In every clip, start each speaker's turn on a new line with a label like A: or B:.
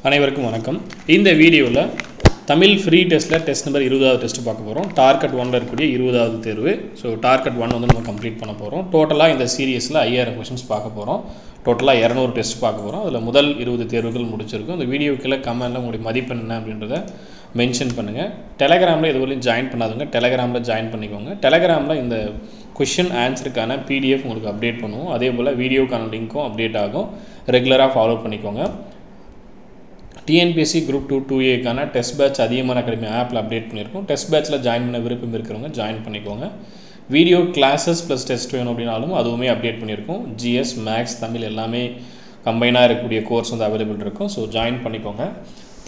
A: அனைவருக்கும் வணக்கம். இந்த வீடியோவில் தமிழ் ஃப்ரீ டெஸ்ட்டில் டெஸ்ட் நம்பர் 20வது டெஸ்ட் பார்க்க போகிறோம். டார்கெட் 1ல் இருக்கக்கூடிய 20வது தேர்வு. ஸோ டார்கெட் 1 வந்து நம்ம கம்ப்ளீட் பண்ண போகிறோம். டோட்டலாக இந்த சீரியஸில் 5000 கொஷின்ஸ் பார்க்க போகிறோம். டோட்டலாக 200 டெஸ்ட் பார்க்க போகிறோம். அதில் முதல் 20 தேர்வுகள் முடிச்சிருக்கும். இந்த வீடியோக்குள்ள கமெண்ட்டில் உங்களுடைய மதிப்பெண் என்ன அப்படின்றத மென்ஷன் பண்ணுங்கள். டெலகிராமில் இதுவரையும் ஜாயின் பண்ணாதுங்க, டெலகிராமில் ஜாயின் பண்ணிக்கோங்க. டெலகிராமில் இந்த கொஷின் ஆன்சருக்கான PDF உங்களுக்கு அப்டேட் பண்ணுவோம். அதே போல் வீடியோக்கான லிங்க்கும் அப்டேட் ஆகும். ரெகுலராக ஃபாலோ பண்ணிக்கோங்க. TNPSC Group 2 2A test batch அதிகமான அகாடமி ஆப்பில் அப்டேட் பண்ணியிருக்கோம். டெஸ்ட் பேட்சில் ஜாயின் பண்ண விருப்பம் இருக்கிறவங்க ஜாயின் பண்ணிக்கோங்க. வீடியோ கிளாஸஸ் ப்ளஸ் டெஸ்ட் வேணும் அப்படின்னாலும் அதுவுமே அப்டேட் பண்ணியிருக்கோம். GS, மேக்ஸ், தமிழ் எல்லாமே கம்பைனாக இருக்கக்கூடிய கோர்ஸ் வந்து அவைலபிள் இருக்கும். ஸோ ஜாயின் பண்ணிக்கோங்க.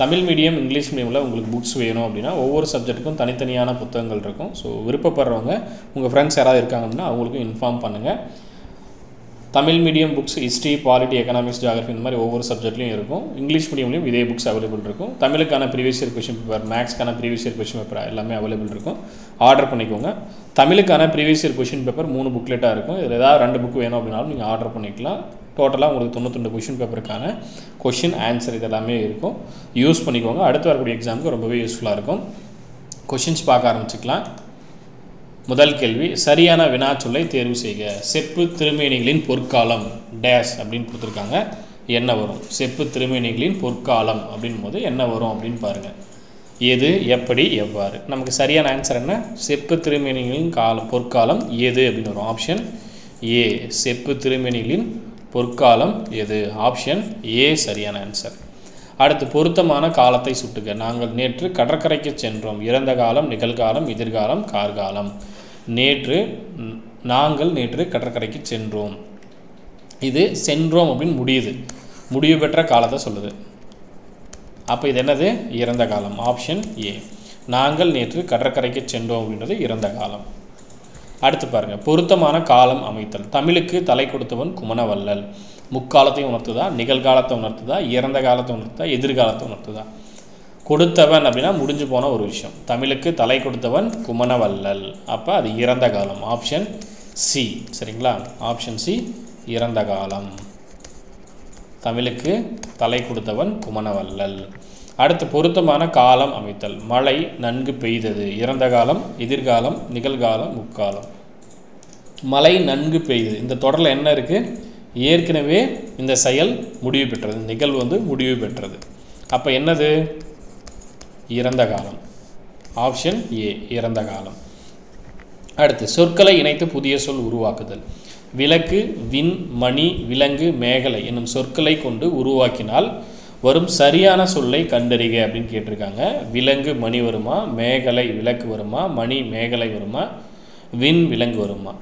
A: தமிழ் மீடியம், இங்கிலீஷ் மீடியமில் உங்களுக்கு புக்ஸ் வேணும் அப்படின்னா ஒவ்வொரு சப்ஜெக்ட்டுக்கும் தனித்தனியான புத்தகங்கள் இருக்கும். ஸோ விருப்பப்படுறவங்க உங்கள் ஃப்ரெண்ட்ஸ் யாராவது இருக்காங்க அப்படின்னா அவங்களுக்கும் இன்ஃபார்ம் பண்ணுங்கள். Tamil medium books history, polity, economics, geography இந்த மாதிரி ஒவ்வொரு சப்ஜெக்ட்லையும் இருக்கும். இங்கிலீஷ் மீடியம்லையும் இதே புக்ஸ் அவைலபிள் இருக்கும். தமிழுக்கான ப்ரீவியஸ் இயர் கொஷின் பேப்பர், மேக்ஸ்க்கான ப்ரீவியஸ் இயர் கொஷின் பேப்பர் எல்லாமே அவைலபிள் இருக்கும். ஆர்டர் பண்ணிக்கோங்க. தமிழுக்கான ப்ரீவியஸ் இயர் கொஷின் பேப்பர் 3 புக்லெட்டாக இருக்கும். இதில் ஏதாவது 2 புக் வேணும் அப்படின்னாலும் நீங்கள் ஆர்டர் பண்ணிக்கலாம். டோட்டலாக உங்களுக்கு 92 கொஷின் பேப்பருக்கான கொஷின் ஆன்சர் இதெல்லாமே இருக்கும். யூஸ் பண்ணிக்கோங்க. அடுத்து வரக்கூடிய எக்ஸாமுக்கு ரொம்பவே யூஸ்ஃபுல்லாக இருக்கும். கொஷின்ஸ் பார்க்க ஆரம்பிச்சுக்கலாம். முதல் கேள்வி, சரியான வினாச்சொல்லை தேர்வு செய்க. செப்பு திருமேனிகளின் பொற்காலம் டேஷ் அப்படின்னு கொடுத்துருக்காங்க. என்ன வரும்? செப்பு திருமேனிகளின் பொற்காலம் அப்படின் போது என்ன வரும் அப்படின்னு பாருங்கள். எது, எப்படி, எவ்வாறு. நமக்கு சரியான ஆன்சர் என்ன? செப்பு திருமேனிகளின் பொற்காலம் எது அப்படின்னு வரும். ஆப்ஷன் ஏ, செப்பு திருமேனிகளின் பொற்காலம் எது. ஆப்ஷன் ஏ சரியான ஆன்சர். அடுத்து, பொருத்தமான காலத்தை சுட்டுக. நாங்கள் நேற்று கடற்கரைக்கு சென்றோம். இறந்த காலம், நிகழ்காலம், எதிர்காலம், கார்காலம். நாங்கள் நேற்று கடற்கரைக்கு சென்றோம். இது சென்றோம் அப்படின்னு முடியுது, முடிவு பெற்ற காலத்தை சொல்லுது. அப்போ இது என்னது? இறந்த காலம். Option A. நாங்கள் நேற்று கடற்கரைக்கு சென்றோம் அப்படின்றது இறந்த காலம். அடுத்து பாருங்கள், பொருத்தமான காலம் அமைத்தல். தமிழுக்கு தலை கொடுத்தவன் குமணவள்ளல். முக்காலத்தையும் உணர்த்துதா, நிகழ்காலத்தை உணர்த்துதா, இறந்த காலத்தை உணர்த்துதா, எதிர்காலத்தை உணர்த்துதா? கொடுத்தவன் அப்படின்னா முடிஞ்சு போன ஒரு விஷயம். தமிழுக்கு தலை கொடுத்தவன் குமணவள்ளல். அப்போ அது இறந்த காலம். Option C. சரிங்களா? ஆப்ஷன் சி இறந்த காலம். தமிழுக்கு தலை கொடுத்தவன் குமணவள்ளல். அடுத்து, பொருத்தமான காலம் அமைத்தல். மழை நன்கு பெய்தது. இறந்த காலம், எதிர்காலம், நிகழ்காலம், முக்காலம். மழை நன்கு பெய்தது. இந்த தொடரில் என்ன இருக்குது? ஏற்கனவே இந்த செயல் முடிவு பெற்றது, நிகழ்வு வந்து முடிவு பெற்றது. அப்போ என்னது? இறந்த காலம். ஆப்ஷன் ஏ இறந்த காலம். அடுத்து, சொற்களை இணைத்து புதிய சொல் உருவாக்குதல். விளக்கு, விண், மணி, விலங்கு, மேகலை என்னும் சொற்களை கொண்டு உருவாக்கினால் வரும் சரியான சொல்லை கண்டறிக அப்படின்னு கேட்டிருக்காங்க. விலங்கு மணி வருமா, மேகலை விளக்கு வருமா, மணி மேகலை வருமா, விண் விலங்கு வருமா?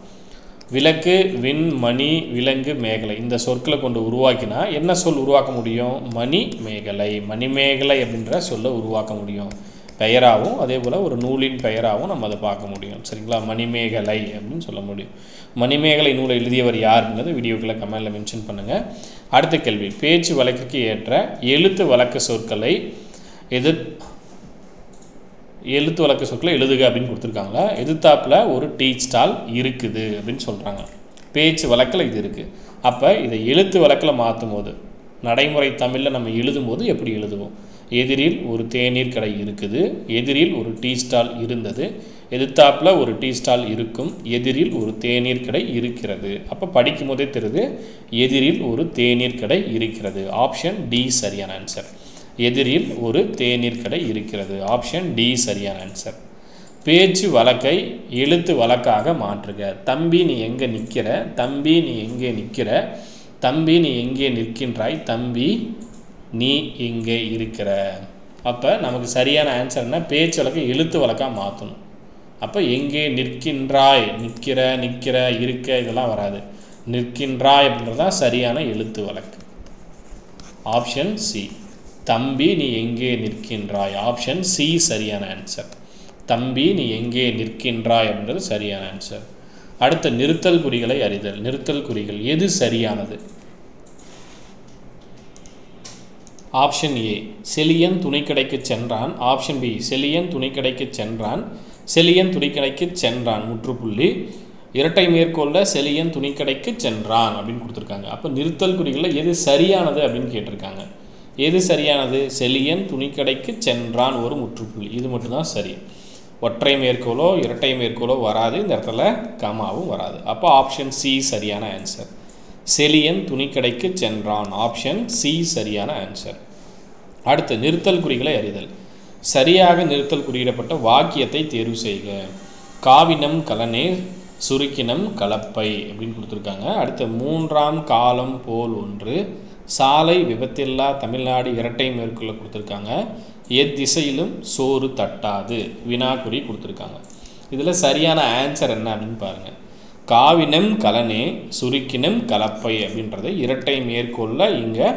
A: விளக்கு, விண், மணி, விலங்கு, மேகலை இந்த சொற்களை கொண்டு உருவாக்கினா என்ன சொல் உருவாக்க முடியும்? மணி மேகலை. மணிமேகலை அப்படின்ற சொல்லை உருவாக்க முடியும். பெயராகவும் அதே போல் ஒரு நூலின் பெயராகவும் நம்ம அதை பார்க்க முடியும். சரிங்களா? மணிமேகலை அப்படின்னு சொல்ல முடியும். மணிமேகலை நூலை எழுதியவர் யார் அப்படின்றத வீடியோக்களை கமெண்டில் மென்ஷன் பண்ணுங்கள். அடுத்த கேள்வி, பேச்சு வழக்குக்கு ஏற்ற எழுத்து வழக்கு சொற்களை எழுத்து வழக்கு சொற்களை எழுதுக அப்படின்னு கொடுத்துருக்காங்களா. எதிர்த்தாப்பில் ஒரு டீ ஸ்டால் இருக்குது அப்படின்னு சொல்கிறாங்க. பேச்சு வழக்கில் இது இருக்குது. அப்போ இதை எழுத்து வழக்கில் மாற்றும் போது, நடைமுறை தமிழில் நம்ம எழுதும்போது எப்படி எழுதுவோம்? எதிரில் ஒரு தேநீர் கடை இருக்குது, எதிரில் ஒரு டீ ஸ்டால் இருந்தது, எதிர்த்தாப்பில் ஒரு டீ ஸ்டால் இருக்கும், எதிரில் ஒரு தேநீர் கடை இருக்கிறது. அப்போ படிக்கும் போதே தெரியுது எதிரில் ஒரு தேநீர் கடை இருக்கிறது. ஆப்ஷன் டி சரியான ஆன்சர். எதிரில் ஒரு தேநீர் கடை இருக்கிறது. ஆப்ஷன் டி சரியான ஆன்சர். பேச்சு வழக்கை எழுத்து வழக்காக மாற்றுக. தம்பி நீ எங்கே நிற்கிற, தம்பி நீ எங்கே நிற்கிற, தம்பி நீ எங்கே நிற்கின்றாய், தம்பி நீ எங்கே இருக்கிற. அப்போ நமக்கு சரியான ஆன்சர்னா பேச்சு வழக்கை எழுத்து வழக்காக மாற்றணும். அப்போ எங்கே நிற்கின்றாய், நிற்கிற, இருக்க இதெல்லாம் வராது. நிற்கின்றாய் அப்படின்றது தான் சரியான எழுத்து வழக்கு. Option C. தம்பி நீ எங்கே நிற்கின்றாய். ஆப்ஷன் சி சரியான ஆன்சர். தம்பி நீ எங்கே நிற்கின்றாய் அப்படின்றது சரியான ஆன்சர். அடுத்த, நிறுத்தல் குறிகளை அறிதல். நிறுத்தல் குறிகள் எது சரியானது? ஆப்ஷன் ஏ, செலியன் துணிக்கடைக்கு சென்றான். ஆப்ஷன் பி, செலியன் துணிக்கடைக்கு சென்றான், செலியன் துணிக்கடைக்கு சென்றான் முற்றுப்புள்ளி இரட்டை மேற்கோள்ல செலியன் துணிக்கடைக்கு சென்றான் அப்படின்னு கொடுத்துருக்காங்க. அப்போ நிறுத்தல் குறிகளில் எது சரியானது அப்படின்னு கேட்டிருக்காங்க. எது சரியானது? செலியன் துணிக்கடைக்கு சென்றான் ஒரு முற்றுப்புள்ளி. இது மட்டும்தான் சரி. ஒற்றை மேற்கோளோ இரட்டை மேற்கோளோ வராது. இந்த இடத்துல கமாவும் வராது. அப்போ ஆப்ஷன் சி சரியான ஆன்சர். செலியன் துணிக்கடைக்கு சென்றான். ஆப்ஷன் சி சரியான ஆன்சர். அடுத்து நிறுத்தல் குறிகளை அறிதல். சரியாக நிறுத்தல் குறியிடப்பட்ட வாக்கியத்தை தேர்வு செய்க. காவினம் கலனே சுருக்கினம் கலப்பை அப்படின்னு கொடுத்துருக்காங்க. அடுத்து மூன்றாம் காலம் போல் ஒன்று, சாலை விபத்தில்லா தமிழ்நாடு இரட்டை மேற்கோளை கொடுத்துருக்காங்க. எத்திசையிலும் சோறு தட்டாது வினாக்குறி கொடுத்துருக்காங்க. இதில் சரியான ஆன்சர் என்ன அப்படின்னு பாருங்கள். காவினம் கலனே சுருக்கினம் கலப்பை அப்படின்றது இரட்டை மேற்கோளில் இங்கே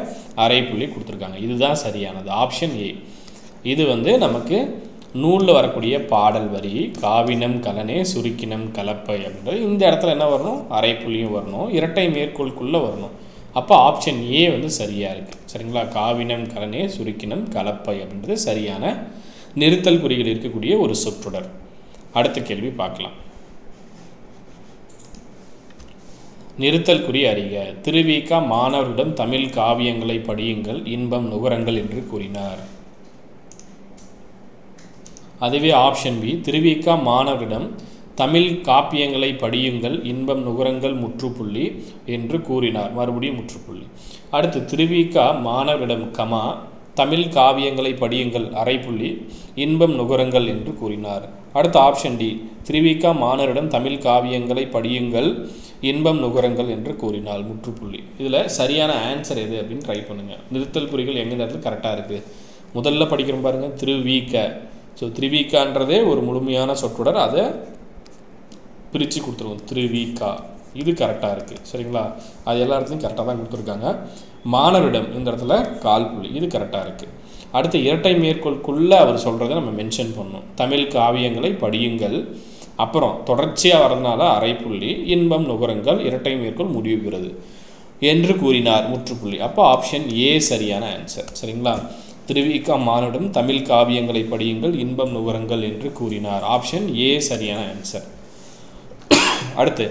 A: அரைப்புள்ளி கொடுத்துருக்காங்க. இதுதான் சரியானது. Option A. இது நமக்கு நூலில் வரக்கூடிய பாடல் வரி. காவினம் கலனே சுருக்கினம் கலப்பை அப்படின்றது இந்த இடத்துல என்ன வரணும்? அரைப்புள்ளியும் வரணும், இரட்டை மேற்கோளுக்குள்ளே வரணும். அப்போ ஆப்ஷன் ஏ சரியாக இருக்குது. சரிங்களா? காவினம் கலனே சுருக்கினம் கலப்பை அப்படின்றது சரியான நிறுத்தல் குறிகள் இருக்கக்கூடிய ஒரு சொற்றொடர். அடுத்த கேள்வி பார்க்கலாம். நிறுத்தல் குறி அறிக. திருவிக மாணவரிடம் தமிழ் காவியங்களை படியுங்கள், இன்பம் நுகரங்கள் என்று கூறினார். அதுவே ஆப்ஷன் பி. திருவிக மாணவரிடம் தமிழ் காப்பியங்களை படியுங்கள், இன்பம் நுகரங்கள் முற்றுப்புள்ளி என்று கூறினார். மறுபடியும் முற்றுப்புள்ளி. அடுத்து திருவிக மாணவரிடம் கமா தமிழ் காவியங்களை படியுங்கள் அரைப்புள்ளி இன்பம் நுகரங்கள் என்று கூறினார். அடுத்து ஆப்ஷன் டி. திருவிக மாணவரிடம் தமிழ் காவியங்களை படியுங்கள், இன்பம் நுகரங்கள் என்று கூறினார் முற்றுப்புள்ளி. இதில் சரியான ஆன்சர் எது அப்படின்னு ட்ரை பண்ணுங்கள். நிறுத்தல் குறிகள் எங்கே இடத்துல கரெக்டாக இருக்குது? முதல்ல படிக்கிறோம் பாருங்கள், திருவிக. ஸோ திருவிகான்றதே ஒரு முழுமையான சொற்றொடர். அதை பிரித்து கொடுத்துருவோம். திருவிகா இது கரெக்டாக இருக்குது. சரிங்களா? அது எல்லா இடத்துலையும் கரெக்டாக தான் கொடுத்துருக்காங்க. மாணவரிடம் இந்த இடத்துல கால்புள்ளி இது கரெக்டாக இருக்குது. அடுத்து இரட்டை மேற்கோளுக்குள்ளே அவர் சொல்கிறத நம்ம மென்ஷன் பண்ணணும். தமிழ் காவியங்களை படியுங்கள், அப்புறம் தொடர்ச்சியாக வரதுனால அரைப்புள்ளி இன்பம் நுகரங்கள் இரட்டை மேற்கோள் முடிவு பெறுது என்று கூறினார் முற்றுப்புள்ளி. அப்போ ஆப்ஷன் ஏ சரியான ஆன்சர். சரிங்களா? திருவிக மாணவரிடம் தமிழ் காவியங்களை படியுங்கள், இன்பம் நுகரங்கள் என்று கூறினார். ஆப்ஷன் ஏ சரியான ஆன்சர். அடுத்து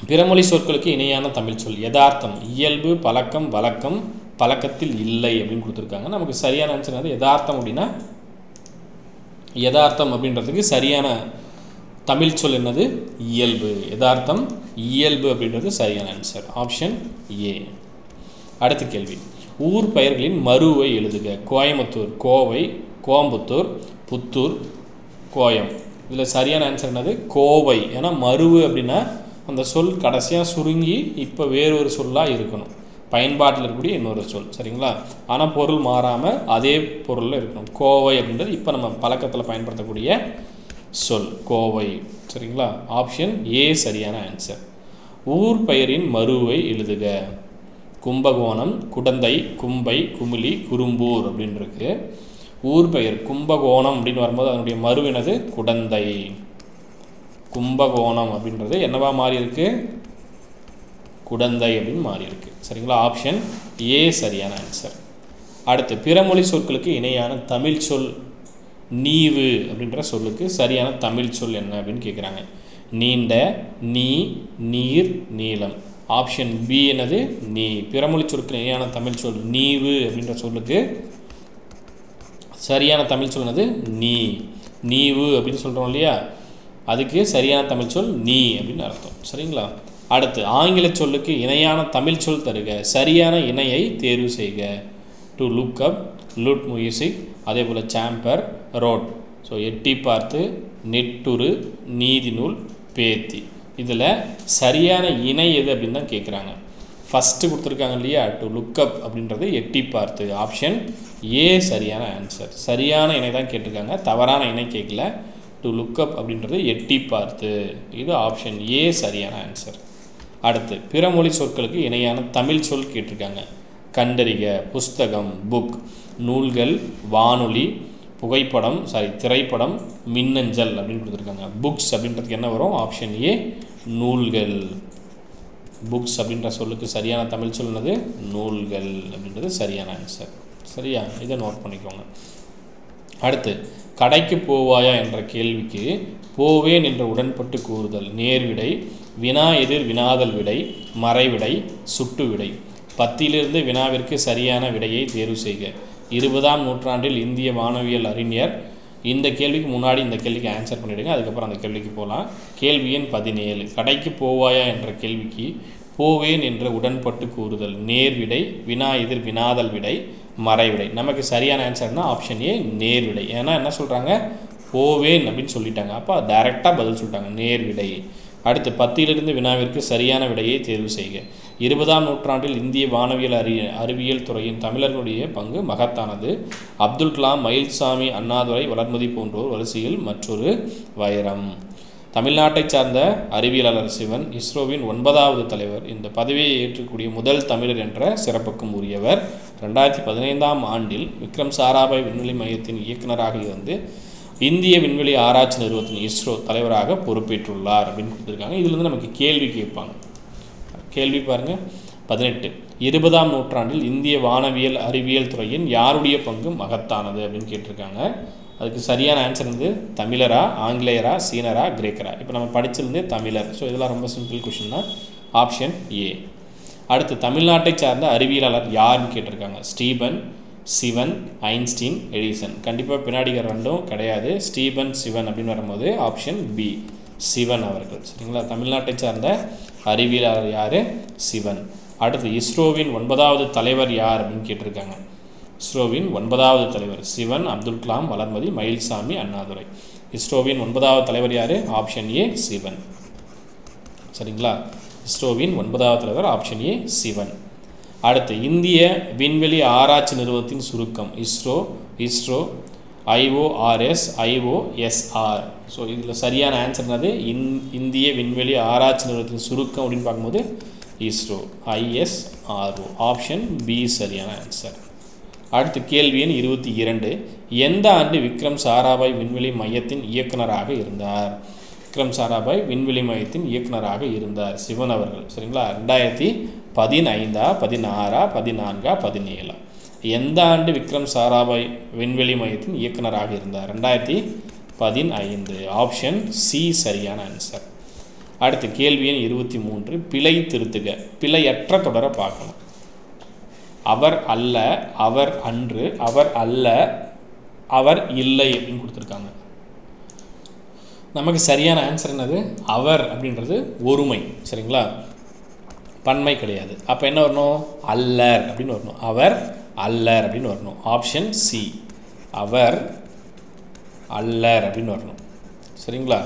A: பிறமொழி சொற்களுக்கு இணையான தமிழ் சொல். யதார்த்தம், இயல்பு, பழக்கம், வழக்கம், பழக்கத்தில் இல்லை அப்படின்னு கொடுத்துருக்காங்க. நமக்கு சரியான ஆன்சர் வந்து யதார்த்தம். அப்படின்னா யதார்த்தம் அப்படின்றதுக்கு சரியான தமிழ் சொல் என்னது? இயல்பு. யதார்த்தம் இயல்பு அப்படின்றது சரியான ஆன்சர். Option A. அடுத்த கேள்வி. ஊர் பெயர்களின் மருவை எழுதுக. கோயம்புத்தூர், கோவை, கோயம்புத்தூர், புத்தூர், கோயம். இதில் சரியான ஆன்சர் என்னது? கோவை. ஏன்னா மருவு அப்படின்னா அந்த சொல் கடைசியாக சுருங்கி இப்போ வேறொரு சொல்லாக இருக்கணும். பயன்பாட்டில் இருக்கக்கூடிய இன்னொரு சொல். சரிங்களா? ஆனால் பொருள் மாறாமல் அதே பொருளில் இருக்கணும். கோவை அப்படின்றது இப்போ நம்ம பழக்கத்தில் பயன்படுத்தக்கூடிய சொல் கோவை. சரிங்களா? ஆப்ஷன் ஏ சரியான ஆன்சர். ஊர் பெயரின் மருவை எழுதுக. கும்பகோணம், குடந்தை, கும்பை, குமிழி, குறும்பூர் அப்படின்னு இருக்கு. ஊர் பெயர் கும்பகோணம் அப்படின்னு வரும்போது அதனுடைய மருவினது குடந்தை. கும்பகோணம் அப்படின்றது என்னவா மாறி இருக்கு? குடந்தை அப்படின்னு மாறி இருக்கு. சரிங்களா? ஆப்ஷன் ஏ சரியான ஆன்சர். அடுத்து பிறமொழி சொற்களுக்கு இணையான தமிழ் சொல். நீவு அப்படின்ற சொல்லுக்கு சரியான தமிழ் சொல் என்ன அப்படின்னு கேட்குறாங்க. நீண்ட, நீ, நீர், நீளம். ஆப்ஷன் பி என்னது? நீ. பிறமொழி சொற்களுக்கு இணையான தமிழ் சொல் நீவு அப்படின்ற சொல்லுக்கு சரியான தமிழ் சொல் என்னது? நீ. நீவு அப்படின்னு சொல்கிறோம் இல்லையா, அதுக்கு சரியான தமிழ் சொல் நீ அப்படின்னு அர்த்தம். சரிங்களா? அடுத்து ஆங்கில சொல்லுக்கு இணையான தமிழ் சொல் தருக. சரியான இணையை தேர்வு செய்க. டு லுக் அப், லுட் மியூசிக், அதே போல் சாம்பர், ரோட். ஸோ எட்டி பார்த்து, நெட்டுரு, நீதி நூல், பேத்தி. இதில் சரியான இணை எது அப்படின்னு தான் கேட்குறாங்க. ஃபஸ்ட்டு கொடுத்துருக்காங்க இல்லையா, டு லுக் அப் அப்படின்றது எட்டி பார்த்து. ஆப்ஷன் ஏ சரியான ஆன்சர். சரியான இணை தான் கேட்டிருக்காங்க, தவறான இணை கேட்கல. டு லுக் அப் அப்படின்றது எட்டி பார்த்து. இது ஆப்ஷன் ஏ சரியான ஆன்சர். அடுத்து பிறமொழி சொற்களுக்கு இணையான தமிழ் சொல் கேட்டிருக்காங்க. கண்டறிக. புஸ்தகம், புக், நூல்கள், வானொலி, புகைப்படம், திரைப்படம், மின்னஞ்சல் அப்படின்னு கொடுத்துருக்காங்க. புக்ஸ் அப்படின்றதுக்கு என்ன வரும்? ஆப்ஷன் ஏ நூல்கள். புக்ஸ் அப்படின்ற சொல்லுக்கு சரியான தமிழ் சொல் என்னது? நூல்கள் அப்படின்றது சரியான ஆன்சர். சரியா? இதை நோட் பண்ணிக்கோங்க. அடுத்து கடைக்கு போவாயா என்ற கேள்விக்கு போவேன் என்ற உடன்பட்டு கூறுதல். நேர்விடை, வினா எதிர் வினாதல் விடை, மறைவிடை, சுட்டு விடை. 10 வினாவிற்கு சரியான விடையை தேர்வு செய்க. 20ஆம் நூற்றாண்டில் இந்திய வானவியல் அறிஞர். இந்த கேள்விக்கு முன்னாடி இந்த கேள்விக்கு ஆன்சர் பண்ணிவிடுங்க, அதுக்கப்புறம் அந்த கேள்விக்கு போகலாம். கேள்வி எண் 17. கடைக்கு போவாயா என்ற கேள்விக்கு போவேன் என்ற உடன்பட்டு கூறுதல். நேர் விடை, வினா எதிர் வினாதல் விடை, மறைவிடை. நமக்கு சரியான ஆன்சர்னா ஆப்ஷன் ஏ நேர் விடை. ஏன்னா என்ன சொல்கிறாங்க, போவேன் அப்படின்னு சொல்லிட்டாங்க, அப்போ டைரெக்டாக பதில் சொல்லிட்டாங்க, நேர் விடை. அடுத்து 10 வினாவிற்கு சரியான விடையை தேர்வு செய்க. 20ஆம் நூற்றாண்டில் இந்திய வானவியல் அறிவியல் துறையின் தமிழர்களுடைய பங்கு மகத்தானது. அப்துல் கலாம், மயில்சாமி, அண்ணாதுரை, வளர்மதி போன்றோர் வரிசையில் மற்றொரு வைரம். தமிழ்நாட்டை சார்ந்த அறிவியலாளர் சிவன் இஸ்ரோவின் 9வது தலைவர். இந்த பதவியை ஏற்றக்கூடிய முதல் தமிழர் என்ற சிறப்புக்கும் உரியவர். 2015ஆம் ஆண்டில் விக்ரம் சாராபாய் விண்வெளி மையத்தின் இயக்குநராக இருந்து இந்திய விண்வெளி ஆராய்ச்சி நிறுவனத்தின் இஸ்ரோ தலைவராக பொறுப்பேற்றுள்ளார் அப்படின்னு கொடுத்துருக்காங்க. இதிலிருந்து நமக்கு கேள்வி கேட்பாங்க. கேள்வி பாருங்கள், 18. 20ஆம் நூற்றாண்டில் இந்திய வானவியல் அறிவியல் துறையின் யாருடைய பங்கு மகத்தானது அப்படின்னு கேட்டிருக்காங்க. அதுக்கு சரியான ஆன்சர் வந்து தமிழரா, ஆங்கிலேயரா, சீனரா, கிரேக்கரா. இப்போ நம்ம படிச்சிருந்தே தமிழர். ஸோ இதெல்லாம் ரொம்ப சிம்பிள் கொஷின் தான். Option A. அடுத்து தமிழ்நாட்டை சார்ந்த அறிவியலாளர் யாருன்னு கேட்டிருக்காங்க. Stephen, Sivan, Einstein, Edison. கண்டிப்பாக பின்னாடிக்கிற ரெண்டும் கிடையாது. ஸ்டீபன், சிவன் அப்படின்னு வரும்போது ஆப்ஷன் பி, சிவன் அவர்கள். சரிங்களா? தமிழ்நாட்டை சார்ந்த அறிவியலாளர் யார்? சிவன். அடுத்து இஸ்ரோவின் 9வது தலைவர் யார் அப்படின்னு கேட்டிருக்காங்க. இஸ்ரோவின் 9வது தலைவர் சிவன், அப்துல் கலாம், வளர்மதி, மயில்சாமி, அண்ணாதுரை. இஸ்ரோவின் 9வது தலைவர் யார்? Option A, Sivan. சரிங்களா? இஸ்ரோவின் 9வது தலைவர் ஆப்ஷன் ஏ, சிவன். அடுத்து இந்திய விண்வெளி ஆராய்ச்சி நிறுவனத்தின் சுருக்கம். ISRO, IORS, IOSR. ஸோ இதில் சரியான ஆன்சர் என்னது? இந்திய விண்வெளி ஆராய்ச்சி நிறுவனத்தின் சுருக்கம் அப்படின்னு பார்க்கும்போது இஸ்ரோ, ISRO. ஆப்ஷன் பி சரியான ஆன்சர். அடுத்து கேள்வி எண் 22. எந்த ஆண்டு விக்ரம் சாராபாய் விண்வெளி மையத்தின் இயக்குநராக இருந்தார்? விக்ரம் சாராபாய் விண்வெளி மையத்தின் இயக்குநராக இருந்தார் சிவன் அவர்கள். சரிங்களா? 2015, 16, 14, 17. எந்த ஆண்டு விக்ரம் சாராபாய் விண்வெளி மையத்தின் இயக்குநராக இருந்தார்? 2015. ஆப்ஷன் சி சரியான ஆன்சர். அடுத்து கேள்வி எண் 23. பிழை திருத்துக. பிழையற்ற தொடரை பார்க்கணும். அவர் அல்ல, அவர் அன்று, அவர் அல்ல, அவர் இல்லை அப்படின்னு கொடுத்துருக்காங்க. நமக்கு சரியான ஆன்சர் என்னது? அவர் அப்படின்றது ஒருமை. சரிங்களா? பன்மை கிடையாது. அப்போ என்ன வரணும்? அல்லர் அப்படின்னு வரணும். அவர் அல்லர் அப்படின்னு வரணும். ஆப்ஷன் சி, அவர் அல்லர் அப்படின்னு வரணும். சரிங்களா?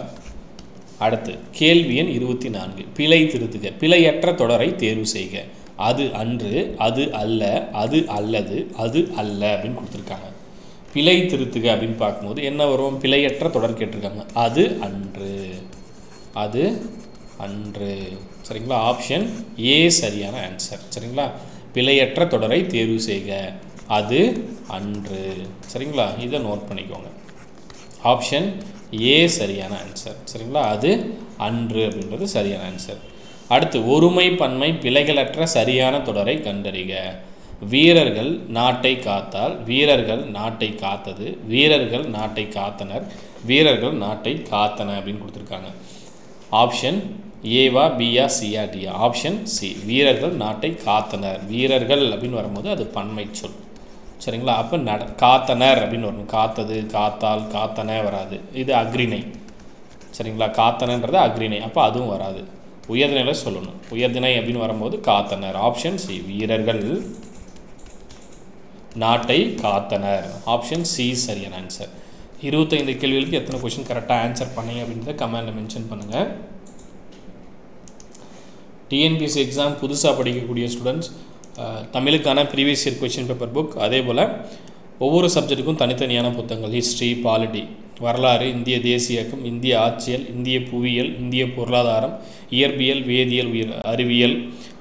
A: அடுத்து கேள்வி எண் 24. பிழை திருத்துக. பிழையற்ற தொடரை தேர்வு செய்க. அது அன்று, அது அல்ல, அது அல்லது, அது அல்ல அப்படின்னு கொடுத்துருக்காங்க. பிழை திருத்துக அப்படின்னு பார்க்கும்போது என்ன வரும்? பிழையற்ற தொடர் கேட்டிருக்காங்க. அது அன்று, அது அன்று. சரிங்களா? ஆப்ஷன் ஏ சரியான ஆன்சர். சரிங்களா? பிழையற்ற தொடரை தேர்வு செய்க. அது அன்று. சரிங்களா? இதை நோட் பண்ணிக்கோங்க. ஆப்ஷன் ஏ சரியான ஆன்சர். சரிங்களா? அது அன்று அப்படின்றது சரியான ஆன்சர். அடுத்து ஒருமை பன்மை பிழைகளற்ற சரியான தொடரை கண்டறிக. வீரர்கள் நாட்டை காத்தால், வீரர்கள் நாட்டை காத்தது, வீரர்கள் நாட்டை காத்தனர், வீரர்கள் நாட்டை காத்தன அப்படின்னு கொடுத்துருக்காங்க. ஆப்ஷன் ஏவா, பியா, சியா, டியா? ஆப்ஷன் சி, வீரர்கள் நாட்டை காத்தனர். வீரர்கள் அப்படின்னு வரும்போது அது பன்மை சொல். சரிங்களா? அப்போ காத்தனர் அப்படின்னு வரணும். காத்தது, காத்தால், காத்தன வராது. இது அக்ரிணை. சரிங்களா? காத்தனன்றது அக்ரிணை. அப்போ அதுவும் வராது. உயர்திணையில் சொல்லணும். உயர்திணை அப்படின்னு வரும்போது காத்தனர். ஆப்ஷன் சி, வீரர்கள் நாட்டை காத்தனர். ஆப்ஷன் சி சரியான ஆன்சர். 25 கேள்விகளுக்கு எத்தனை கொஸ்டின் கரெக்டாக ஆன்சர் பண்ணீங்க அப்படின்றத கமெண்டில் மென்ஷன் பண்ணுங்கள். டிஎன்பிஎஸ்சி எக்ஸாம் புதுசாக படிக்கக்கூடிய ஸ்டூடெண்ட்ஸ் தமிழுக்கான previous year question paper book, அதே போல் ஒவ்வொரு சப்ஜெக்ட்டுக்கும் தனித்தனியான புத்தகங்கள், ஹிஸ்ட்ரி, பாலிட்டி, வரலாறு, இந்திய தேசிய இயக்கம், இந்திய ஆட்சியல், இந்திய புவியியல், இந்திய பொருளாதாரம், இயற்பியல், வேதியியல், அறிவியல்,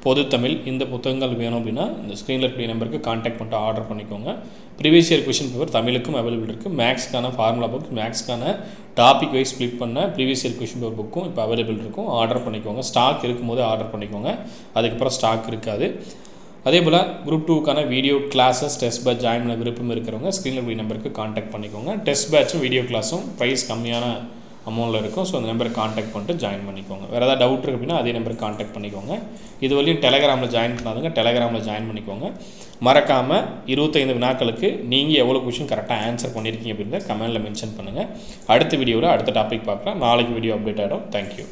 A: பொதுத்தமிழ், இந்த புத்தகங்கள் வேணும் அப்படின்னா இந்த ஸ்க்ரீனில் இருக்கிற நம்பருக்கு கான்டாக்ட் பண்ணிட்டு ஆர்டர் பண்ணிக்கோங்க. ப்ரீவியஸ் இயர் கொஸ்டின் பேப்பர் தமிழுக்கும் அவைலபிள் இருக்குது. மேக்ஸ்க்கான ஃபார்முலா புக், மேக்ஸ்க்கான டாபிக் வைஸ் ஸ்ப்ளிட் பண்ண ப்ரீவியஸ் இயர் கொஸ்டின் பேப்பர் புக்கும் இப்போ அவைலபிள் இருக்கும். ஆர்டர் பண்ணிக்கோங்க. ஸ்டாக் இருக்கும்போது ஆர்டர் பண்ணிக்கோங்க, அதுக்கப்புறம் ஸ்டாக் இருக்காது. அதே போல் குரூப் 2க்கான video classes test batch join பண்ண விருப்பம் இருக்கிறவங்க ஸ்க்ரீனில் இருக்கிற நம்பருக்கு கான்டாக்ட் பண்ணிக்கோங்க. டெஸ்ட் பேட்சும் வீடியோ கிளாஸும் ப்ரைஸ் கம்மியான அமௌண்ட்டில் இருக்கும். ஸோ அந்த நம்பருக்கு காண்டாக்ட் பண்ணிட்டு ஜாயின் பண்ணிக்கோங்க. வேறு ஏதாவது டவுட் இருக்குது அப்படின்னா அதே நம்பருக்கு காண்டாக்ட் பண்ணிக்கோங்க. இது வரையும் டெலகிராமில் ஜாயின் பண்ணாதுங்க, டெலகிராமில் ஜாயின் பண்ணிக்கோங்க. மறக்காமல் 25 வினாக்களுக்கு நீங்கள் எவ்வளோ கொஷின் கரெக்டாக ஆன்சர் பண்ணியிருக்கீங்க அப்படின்றத கமெண்ட்டில் மென்ஷன் பண்ணுங்கள். அடுத்த வீடியோவில் அடுத்த டாபிக் பார்க்கலாம். நாளைக்கு வீடியோ அப்டேட் ஆகிடும். தேங்க்யூ.